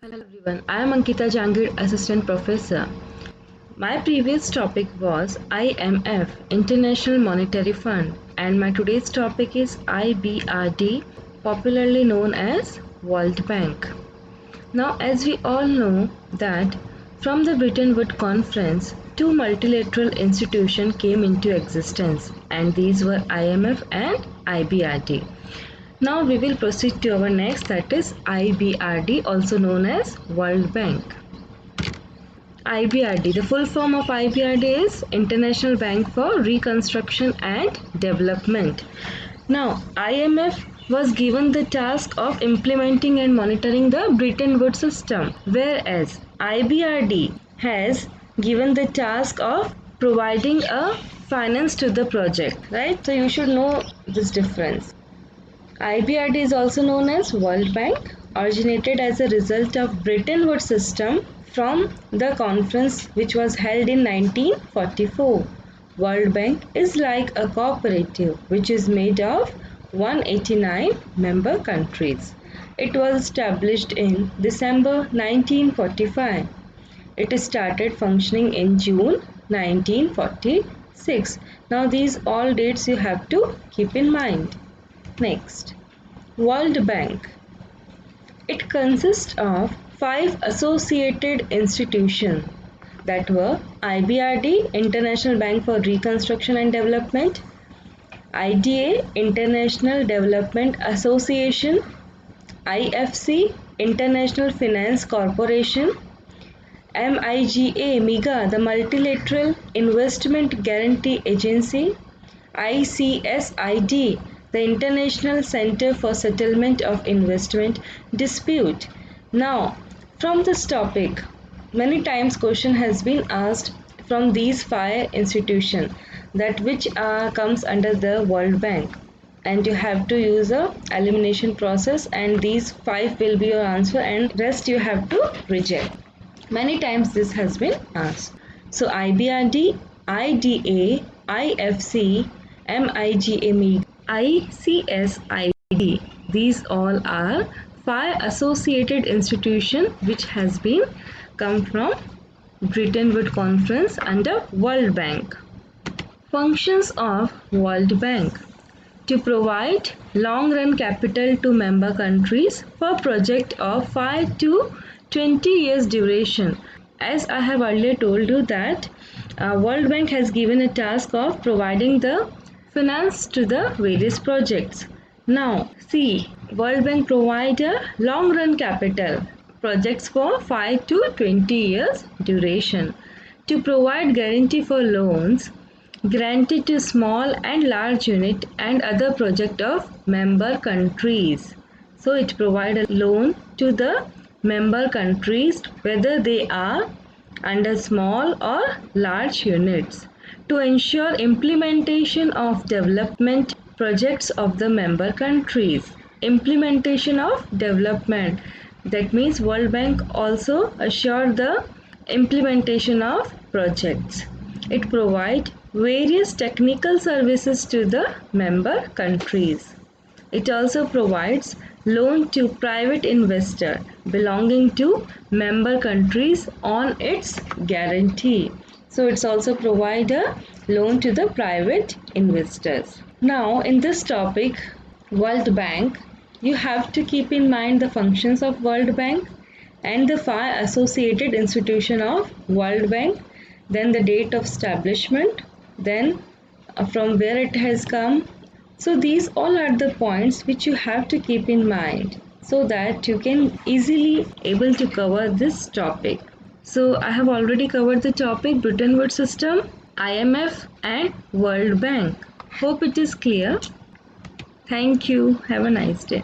Hello everyone, I am Ankita Jangir, Assistant Professor. My previous topic was IMF, International Monetary Fund, and my today's topic is IBRD, popularly known as World Bank. Now, as we all know that from the Bretton Woods Conference, two multilateral institutions came into existence, and these were IMF and IBRD. Now we will proceed to our next, that is IBRD, also known as World Bank. IBRD, the full form of IBRD is International Bank for Reconstruction and Development. Now IMF was given the task of implementing and monitoring the Bretton Woods system, whereas IBRD has given the task of providing a finance to the project, right? So you should know this difference. IBRD is also known as World Bank, originated as a result of Bretton Woods system from the conference which was held in 1944. World Bank is like a cooperative which is made of 189 member countries. It was established in December 1945. It started functioning in June 1946. Now these all dates you have to keep in mind. Next, World Bank. It consists of 5 associated institutions that were IBRD, International Bank for Reconstruction and Development, IDA, International Development Association, IFC, International Finance Corporation, MIGA, the Multilateral Investment Guarantee Agency, ICSID, the International Center for Settlement of Investment Dispute. Now, from this topic, many times question has been asked from these 5 institutions that which comes under the World Bank, and you have to use a elimination process, and these 5 will be your answer and rest you have to reject. Many times this has been asked. So IBRD, IDA, IFC, MIGA, ICSID, these all are 5 associated institutions which has been come from Bretton Woods Conference under World Bank. Functions of World Bank: to provide long-run capital to member countries for project of 5 to 20 years duration. As I have earlier told you that World Bank has given a task of providing the finance to the various projects. Now see, World Bank provide a long run capital projects for 5 to 20 years duration, to provide guarantee for loans granted to small and large unit and other project of member countries. So it provide a loan to the member countries whether they are under small or large units, to ensure implementation of development projects of the member countries. Implementation of development, that means World Bank also assure the implementation of projects. It provides various technical services to the member countries. It also provides loan to private investor belonging to member countries on its guarantee. So it's also provide a loan to the private investors. Now in this topic, World Bank, you have to keep in mind the functions of World Bank and the 5 associated institutions of World Bank, then the date of establishment, then from where it has come. So these all are the points which you have to keep in mind so that you can easily able to cover this topic. So I have already covered the topic Bretton Woods system, IMF and World Bank. Hope it is clear. Thank you. Have a nice day.